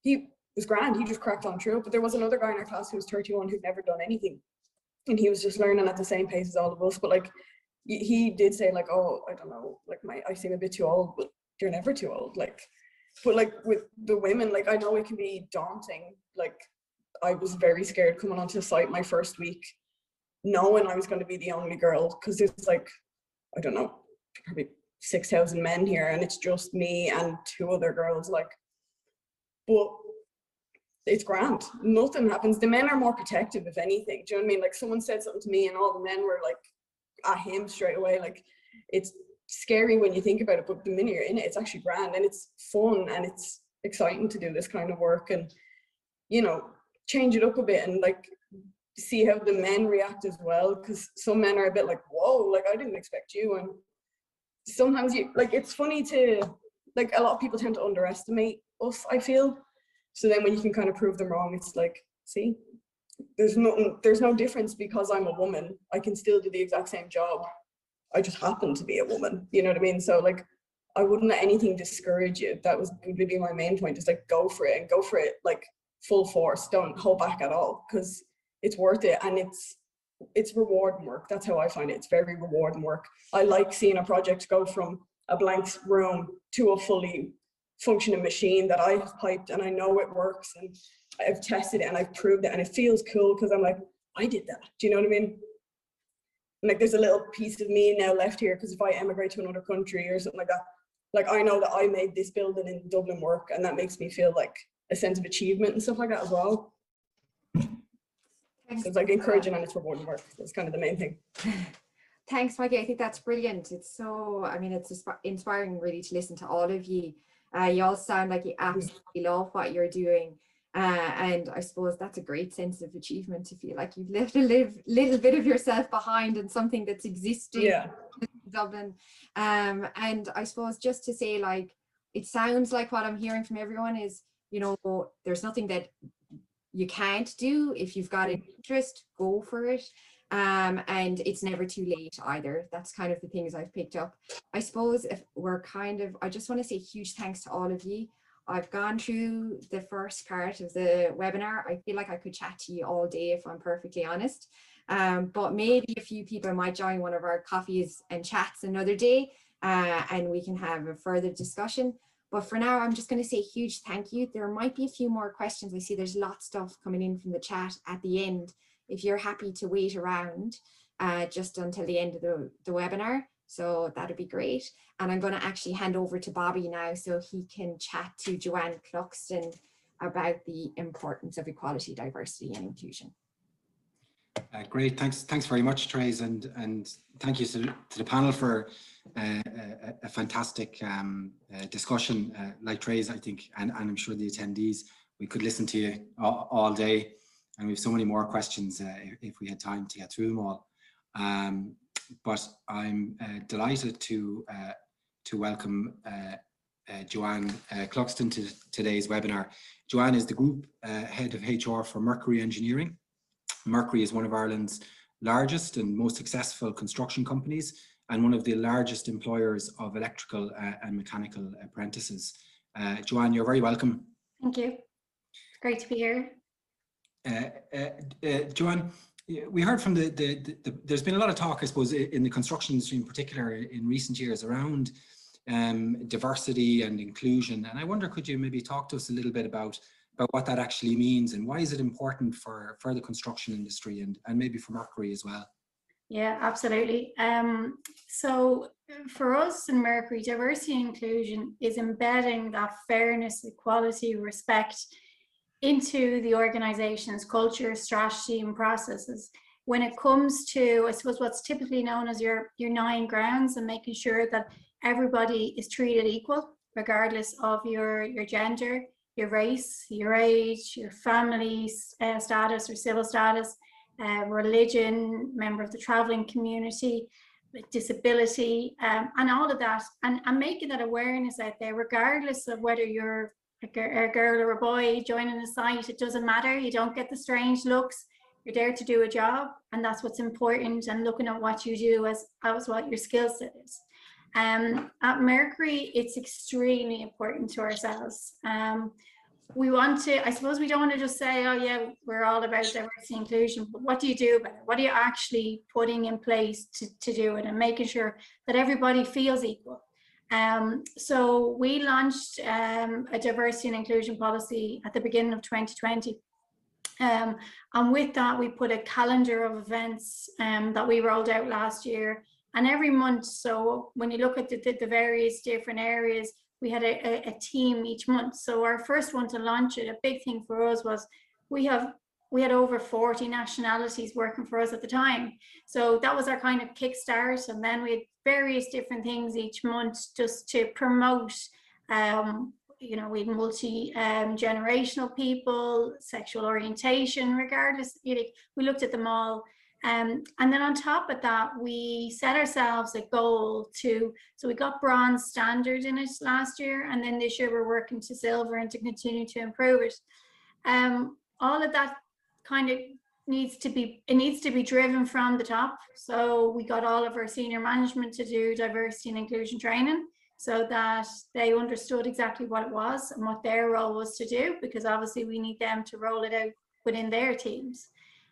he was grand. He just cracked on through. But there was another guy in our class who was 31 who'd never done anything. And he was just learning at the same pace as all of us. But like, he did say like, oh, I don't know, like I seem a bit too old, but you're never too old. Like, but like with the women, like I know it can be daunting. Like I was very scared coming onto the site my first week, knowing I was going to be the only girl, because there's like, I don't know, probably 6,000 men here, and it's just me and 2 other girls. Like, but it's grand. Nothing happens. The men are more protective, if anything. Do you know what I mean? Like someone said something to me, and all the men were like at him straight away. Like it's scary when you think about it, but the minute you're in it, it's actually grand, and it's fun, and it's exciting to do this kind of work, and you know, change it up a bit and like see how the men react as well, because some men are a bit like, whoa, like I didn't expect you. And sometimes you like, it's funny to like, a lot of people tend to underestimate us, I feel. So then when you can kind of prove them wrong, it's like, see, there's no difference because I'm a woman. I can still do the exact same job. I just happen to be a woman, you know what I mean? So like, I wouldn't let anything discourage you. That would be my main point, is like, go for it, and go for it like full force. Don't hold back at all, because it's worth it, and it's rewarding work. That's how I find it. It's very rewarding work. I like seeing a project go from a blank room to a fully functioning machine that I've piped and I know it works, and I've tested it and I've proved it, and it feels cool because I'm like, I did that. Do you know what I mean? And like, there's a little piece of me now left here, because if I emigrate to another country or something like that, like I know that I made this building in Dublin work, and that makes me feel like a sense of achievement and stuff like that as well. So it's like encouraging and it's rewarding work. That's kind of the main thing. Thanks, Mykie. I think that's brilliant. It's so, I mean, it's inspiring really to listen to all of you. You all sound like you absolutely love what you're doing. And I suppose that's a great sense of achievement, to feel like you've left a little bit of yourself behind and something that's existing Dublin. And I suppose just to say, like, it sounds like what I'm hearing from everyone is, you know, there's nothing that you can't do. If you've got an interest, go for it. And it's never too late either. That's kind of the things I've picked up. I suppose if we're I just want to say huge thanks to all of you. I've gone through the first part of the webinar. I feel like I could chat to you all day if I'm perfectly honest. But maybe a few people might join one of our coffees and chats another day, and we can have a further discussion. But for now, I'm just going to say huge thank you. There might be a few more questions. I see there's lots of stuff coming in from the chat at the end. If you're happy to wait around just until the end of the webinar, so that'd be great. And I'm going to actually hand over to Bobby now so he can chat to Joanne Cluxton about the importance of equality, diversity and inclusion. Great, thanks very much, Therese, and thank you to the panel for a fantastic discussion. Like Therese, I think, and I'm sure the attendees, we could listen to you all day, and we have so many more questions if we had time to get through them all. But I'm delighted to welcome Joanne Cluxton to today's webinar. Joanne is the Group Head of HR for Mercury Engineering. Mercury is one of Ireland's largest and most successful construction companies and one of the largest employers of electrical and mechanical apprentices. Joanne, you're very welcome. Thank you. It's great to be here. Joanne, we heard from there's been a lot of talk, I suppose, in the construction industry in particular in recent years around diversity and inclusion. And I wonder, could you maybe talk to us a little bit about what that actually means and why is it important for the construction industry and maybe for Mercury as well? Yeah, absolutely. So for us in Mercury, diversity and inclusion is embedding that fairness, equality, respect into the organization's culture, strategy and processes. When it comes to, I suppose, what's typically known as your 9 grounds, and making sure that everybody is treated equal, regardless of your gender, your race, your age, your family status or civil status, religion, member of the traveling community, disability, and all of that, and making that awareness out there, regardless of whether you're a girl or a boy joining a site. It doesn't matter. You don't get the strange looks. You're there to do a job, and that's what's important, and looking at what you do as what your skill set is. At Mercury, it's extremely important to ourselves. We want to, I suppose we don't want to just say, oh yeah, we're all about diversity and inclusion, but what do you do about it? What are you actually putting in place to do it and making sure that everybody feels equal? So we launched a diversity and inclusion policy at the beginning of 2020. And with that, we put a calendar of events that we rolled out last year. And every month, so when you look at the various different areas, we had a team each month. So our first one to launch it, a big thing for us was we had over 40 nationalities working for us at the time. So that was our kind of kickstart. And then we had various different things each month just to promote, you know, we had multi-generational people, sexual orientation, regardless, you know, we looked at them all. And then on top of that, we set ourselves a goal so we got bronze standard in it last year, and then this year we're working to silver and to continue to improve it. All of that kind of needs to be driven from the top. So we got all of our senior management to do diversity and inclusion training so that they understood exactly what it was and what their role was to do, because obviously we need them to roll it out within their teams.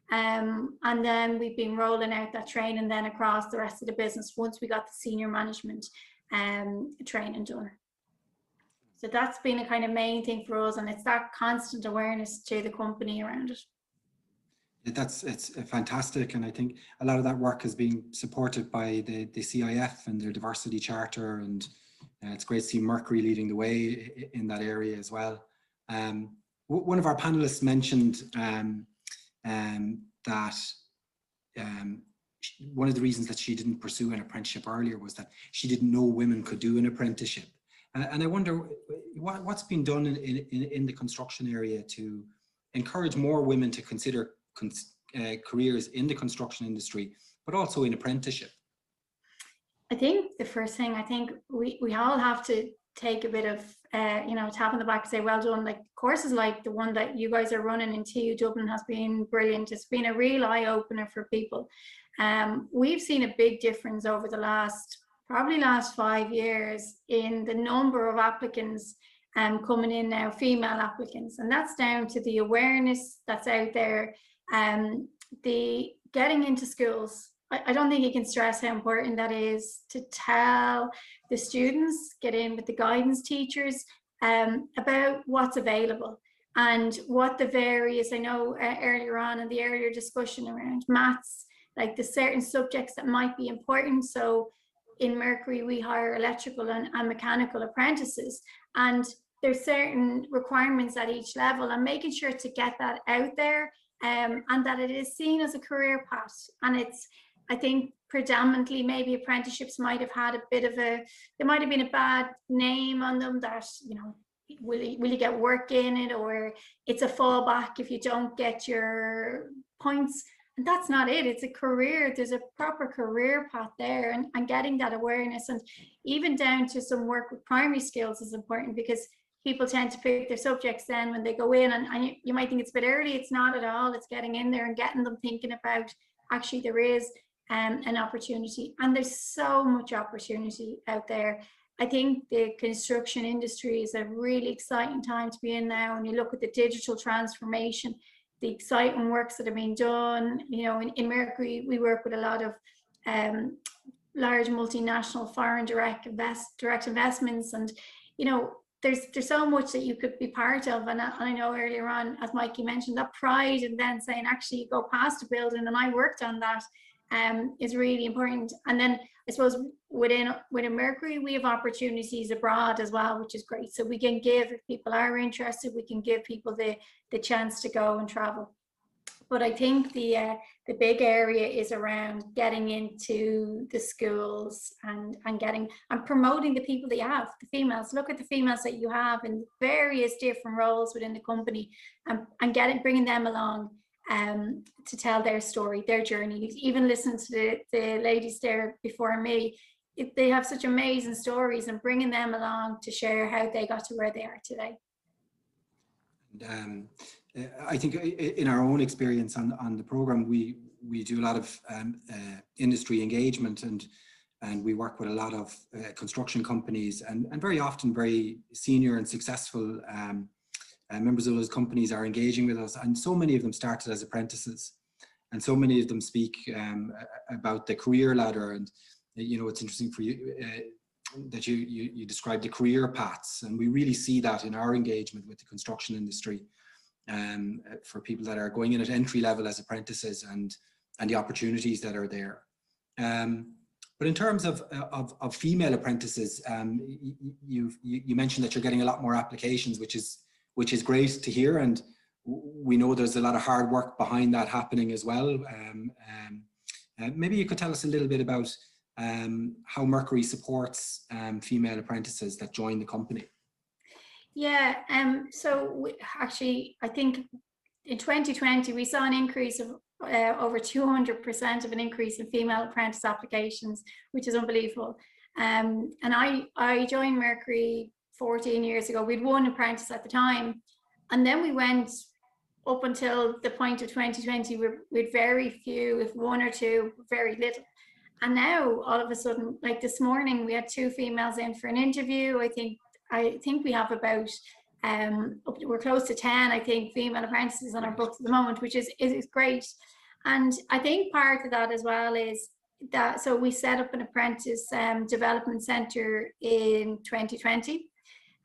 And then we've been rolling out that training then across the rest of the business once we got the senior management training done. So that's been a kind of main thing for us, and it's that constant awareness to the company around it. It's fantastic, and I think a lot of that work has been supported by the CIF and their diversity charter, and it's great to see Mercury leading the way in that area as well. One of our panelists mentioned that one of the reasons that she didn't pursue an apprenticeship earlier was that she didn't know women could do an apprenticeship. And I wonder what's been done in the construction area to encourage more women to consider careers in the construction industry, but also in apprenticeship. I think the first thing, I think we all have to take a bit of, you know, tap on the back and say, well done. Like courses like the one that you guys are running in TU Dublin has been brilliant. It's been a real eye opener for people. We've seen a big difference over the probably last 5 years in the number of applicants coming in now, female applicants, and that's down to the awareness that's out there, the getting into schools. I don't think you can stress how important that is to tell the students, get in with the guidance teachers about what's available and what the various, I know earlier on in the earlier discussion around maths, like the certain subjects that might be important. So in Mercury, we hire electrical and mechanical apprentices, and there's certain requirements at each level, and making sure to get that out there and that it is seen as a career path. And it's, I think predominantly maybe apprenticeships might have had a bit of there might have been a bad name on them that, you know, will you get work in it, or it's a fallback if you don't get your points. And that's not it. It's a career. There's a proper career path there, and getting that awareness, and even down to some work with primary skills is important, because people tend to pick their subjects then when they go in, and you might think it's a bit early. It's not at all. It's getting in there and getting them thinking about, actually there is an opportunity, and there's so much opportunity out there. I think the construction industry is a really exciting time to be in now. When you look at the digital transformation, the exciting works that are being done, you know, in Mercury, we work with a lot of large multinational foreign direct investments, and you know, there's so much that you could be part of. And I know earlier on, as Mykie mentioned, that pride, and then saying, actually, you go past a building and I worked on that, is really important. And then I suppose within Mercury, we have opportunities abroad as well, which is great. So we can give, if people are interested, we can give people the chance to go and travel. But I think the big area is around getting into the schools and promoting the people that you have, the females. Look at the females that you have in various different roles within the company, and bringing them along to tell their story, their journey. Even listen to the ladies there before me. They have such amazing stories, and bringing them along to share how they got to where they are today. I think in our own experience on the program, we do a lot of industry engagement, and we work with a lot of construction companies, and very often very senior and successful members of those companies are engaging with us, and so many of them started as apprentices, and so many of them speak about the career ladder. And you know, it's interesting for you that you described the career paths, and we really see that in our engagement with the construction industry, for people that are going in at entry level as apprentices, and the opportunities that are there. But in terms of female apprentices, you mentioned that you're getting a lot more applications, which is great to hear, and we know there's a lot of hard work behind that happening as well. Maybe you could tell us a little bit about how Mercury supports female apprentices that join the company. Yeah, so actually, I think in 2020, we saw an increase of over 200% of an increase in female apprentice applications, which is unbelievable. And I joined Mercury 14 years ago. We'd one apprentice at the time, and then we went up until the point of 2020 with very few, if one or two, very little. And now all of a sudden, like this morning, we had 2 females in for an interview. I think we have about we're close to 10, I think, female apprentices on our books at the moment, which is great. And I think part of that as well is that, so we set up an apprentice development centre in 2020.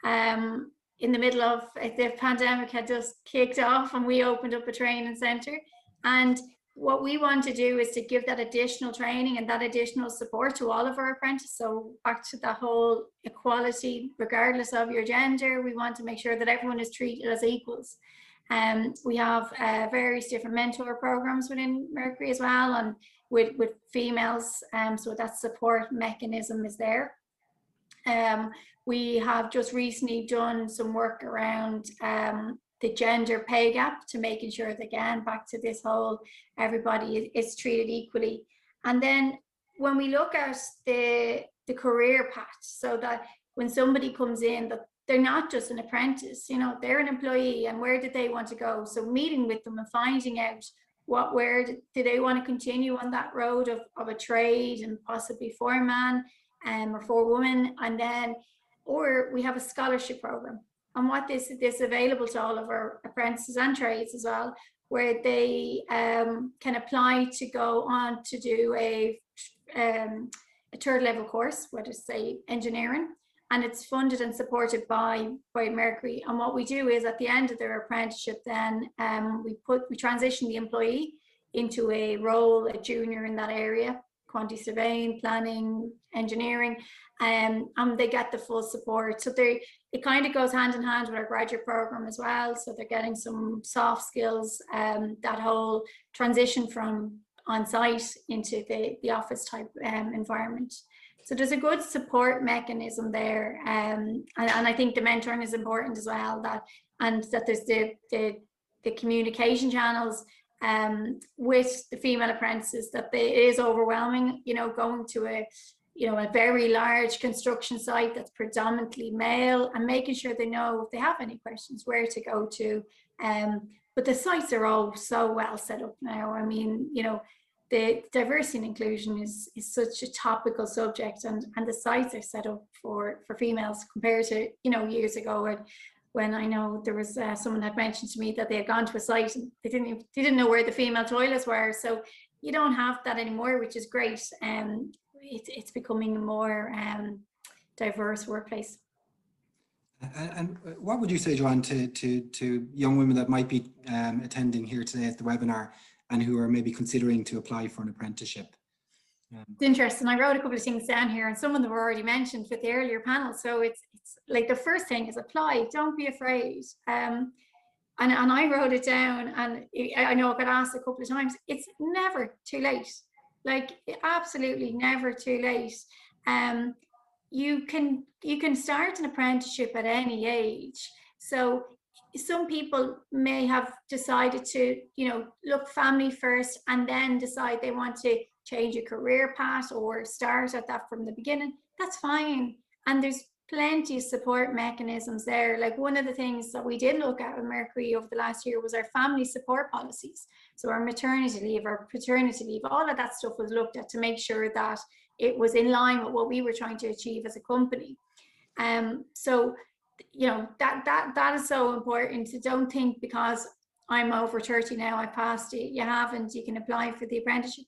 In the middle of the pandemic had just kicked off, and we opened up a training centre. And what we want to do is to give that additional training and that additional support to all of our apprentices. So back to the whole equality, regardless of your gender, we want to make sure that everyone is treated as equals. We have various different mentor programs within Mercury as well, and with females, so that support mechanism is there. We have just recently done some work around the gender pay gap, to making sure that, again, back to this whole everybody is treated equally. And then when we look at the career path, so that when somebody comes in, that they're not just an apprentice, you know, they're an employee, and where did they want to go? So meeting with them and finding out where do they want to continue on that road of a trade and possibly foreman or forewoman, and then, or we have a scholarship program. And what this available to all of our apprentices and trades as well, where they can apply to go on to do a third level course, whether it's say engineering, and it's funded and supported by Mercury. And what we do is at the end of their apprenticeship, then we transition the employee into a role, a junior in that area, quantity surveying, planning, engineering, and they get the full support. So it kind of goes hand in hand with our graduate program as well. So they're getting some soft skills, that whole transition from on-site into the office type environment. So there's a good support mechanism there, and I think the mentoring is important as well. That there's the communication channels with the female apprentices. That it is overwhelming, you know, going to a very large construction site that's predominantly male, and making sure they know if they have any questions where to go to. But the sites are all so well set up now. I mean, you know, the diversity and inclusion is such a topical subject, and the sites are set up for females compared to, you know, years ago when I know there was someone had mentioned to me that they had gone to a site and they didn't know where the female toilets were. So you don't have that anymore, which is great. It's becoming a more diverse workplace. And what would you say, Joanne, to young women that might be attending here today at the webinar and who are maybe considering to apply for an apprenticeship? It's interesting. I wrote a couple of things down here, and some of them were already mentioned with the earlier panel. So it's like the first thing is apply. Don't be afraid. And I wrote it down, and I know I got asked a couple of times. It's never too late. Like, absolutely never too late. You can start an apprenticeship at any age. So some people may have decided to, you know, look family first and then decide they want to change a career path or start at that from the beginning. That's fine. And there's plenty of support mechanisms there. Like, one of the things that we did look at with Mercury over the last year was our family support policies. So our maternity leave, our paternity leave, all of that stuff was looked at to make sure that it was in line with what we were trying to achieve as a company. So, you know, that is so important. So don't think because I'm over 30 now, I passed it. You haven't. You can apply for the apprenticeship.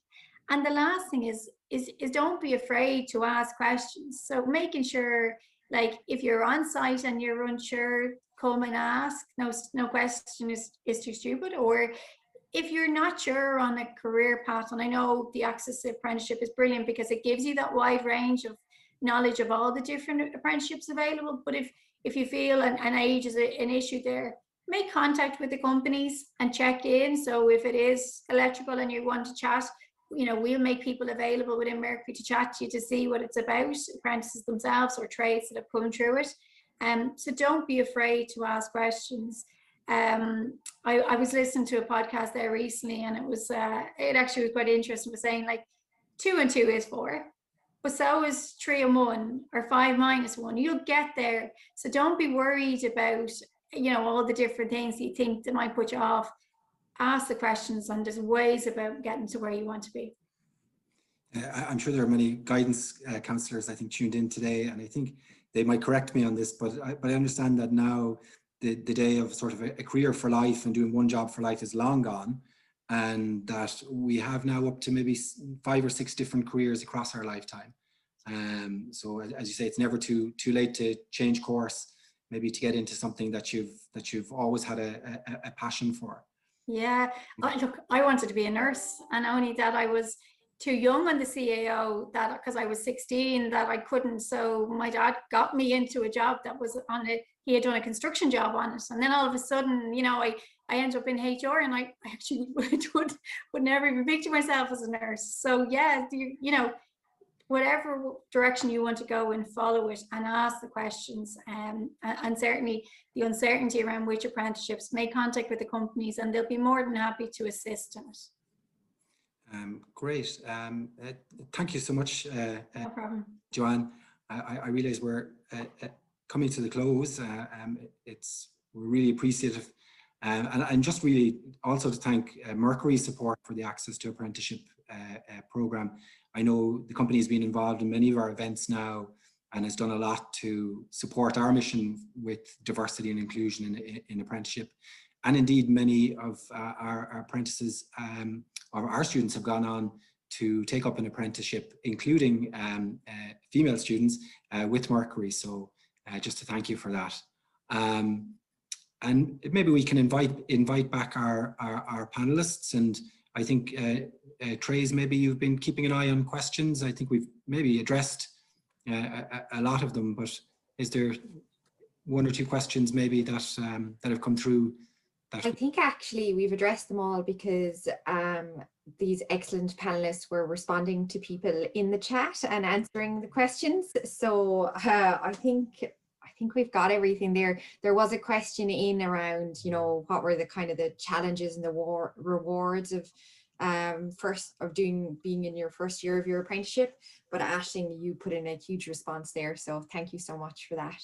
And the last thing is don't be afraid to ask questions. So making sure, like, if you're on site and you're unsure, come and ask. No question is too stupid. Or if you're not sure on a career path, and I know the Access to Apprenticeship is brilliant because it gives you that wide range of knowledge of all the different apprenticeships available. But if you feel an age is an issue there, make contact with the companies and check in. So if it is electrical and you want to chat, you know, we'll make people available within Mercury to chat to you to see what it's about, apprentices themselves or trades that have come through it. So don't be afraid to ask questions. I was listening to a podcast there recently, and it actually was quite interesting. It was saying, like, 2 and 2 is 4, but so is 3 and 1 or 5 minus 1. You'll get there. So don't be worried about, you know, all the different things you think that might put you off. Ask the questions, and there's ways about getting to where you want to be. I'm sure there are many guidance counsellors, I think, tuned in today, and I think they might correct me on this, but I understand that now the day of sort of a career for life and doing one job for life is long gone, and that we have now up to maybe 5 or 6 different careers across our lifetime. So as you say, it's never too late to change course, maybe to get into something that you've always had a passion for. Yeah. Look, I wanted to be a nurse, and only that I was too young on the CAO, that because I was 16 that I couldn't. So my dad got me into a job that was on it. He had done a construction job on it, and then all of a sudden, you know, I ended up in HR, and I actually would never even picture myself as a nurse. So yeah, you know, whatever direction you want to go and follow it and ask the questions, and certainly the uncertainty around which apprenticeships, make contact with the companies and they'll be more than happy to assist in it. Great. Thank you so much, No problem. Joanne. I realise we're coming to the close. We're really appreciative. And just really also to thank Mercury's support for the Access to Apprenticeship programme. I know the company has been involved in many of our events now and has done a lot to support our mission with diversity and inclusion in apprenticeship. And indeed, many of our apprentices or our students have gone on to take up an apprenticeship, including female students with Mercury. So just to thank you for that. And maybe we can invite back our panelists. And I think, Trace, maybe you've been keeping an eye on questions. I think we've maybe addressed a lot of them, but is there one or two questions maybe that have come through? I think actually we've addressed them all, because these excellent panelists were responding to people in the chat and answering the questions. So I think we've got everything there. There was a question in around, you know, what were the kind of the challenges and the rewards of being in your first year of your apprenticeship. But Aisling, you put in a huge response there, so thank you so much for that.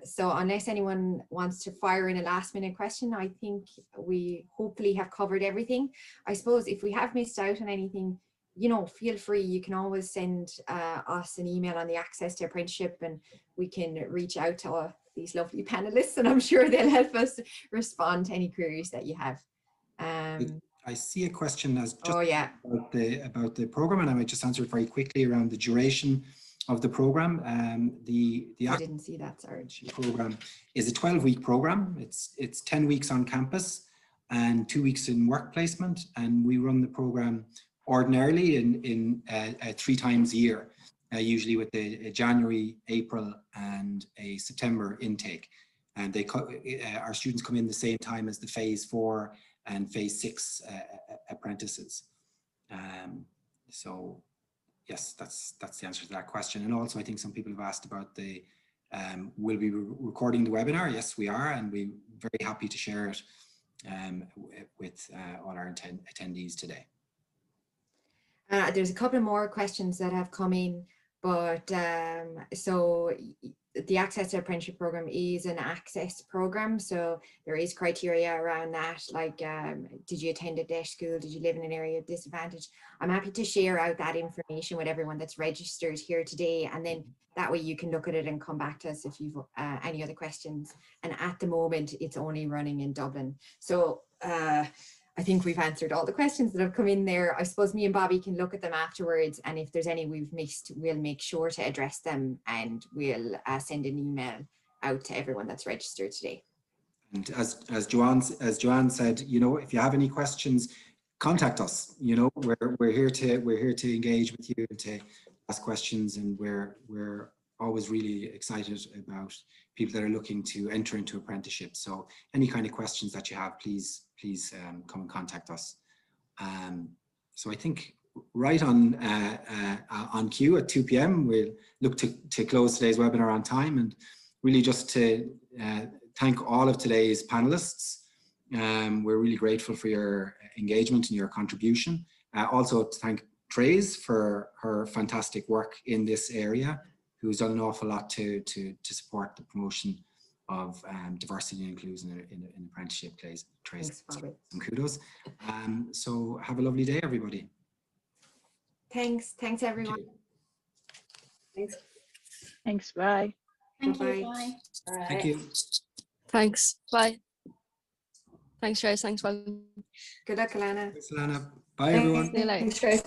So unless anyone wants to fire in a last minute question, I think we hopefully have covered everything. I suppose if we have missed out on anything, you know, feel free, you can always send us an email on the Access to Apprenticeship, and we can reach out to these lovely panelists, and I'm sure they'll help us respond to any queries that you have. I see a question as just about the program, and I might just answer it very quickly around the duration of the program. I didn't see that, sorry. Program is a 12-week program. It's 10 weeks on campus and 2 weeks in work placement, and we run the program ordinarily in 3 times a year, usually with a January, April, and a September intake. And our students come in the same time as the Phase 4 and Phase 6 apprentices. So yes, that's the answer to that question. And also, I think some people have asked about will we be recording the webinar? Yes, we are, and we're very happy to share it with all our attendees today. There's a couple more questions that have come in, but so the Access to Apprenticeship program is an access program, so there is criteria around that, like did you attend a deaf school, did you live in an area of disadvantage? I'm happy to share out that information with everyone that's registered here today, and then that way you can look at it and come back to us if you've any other questions. And at the moment it's only running in Dublin, so I think we've answered all the questions that have come in there. I suppose me and Bobby can look at them afterwards, and if there's any we've missed, we'll make sure to address them, and we'll send an email out to everyone that's registered today. And as Joanne said, you know, if you have any questions, contact us. You know, we're here to engage with you and to ask questions, and we're always really excited about people that are looking to enter into apprenticeship. So any kind of questions that you have, please come and contact us. So I think right on cue at 2 p.m. we'll look to close today's webinar on time, and really just to thank all of today's panelists. We're really grateful for your engagement and your contribution. Also to thank Trace for her fantastic work in this area, who's done an awful lot to support the promotion of diversity and inclusion in apprenticeship. Trace, some kudos. So have a lovely day, everybody. Thanks everyone. Thanks, bye. Thank you, bye. Thank you. Thanks, bye. Thanks, Trace. Thanks, Bobby. Good luck, Alanna. Thanks, Alanna. Bye, everyone. See you later. Thanks, Trace.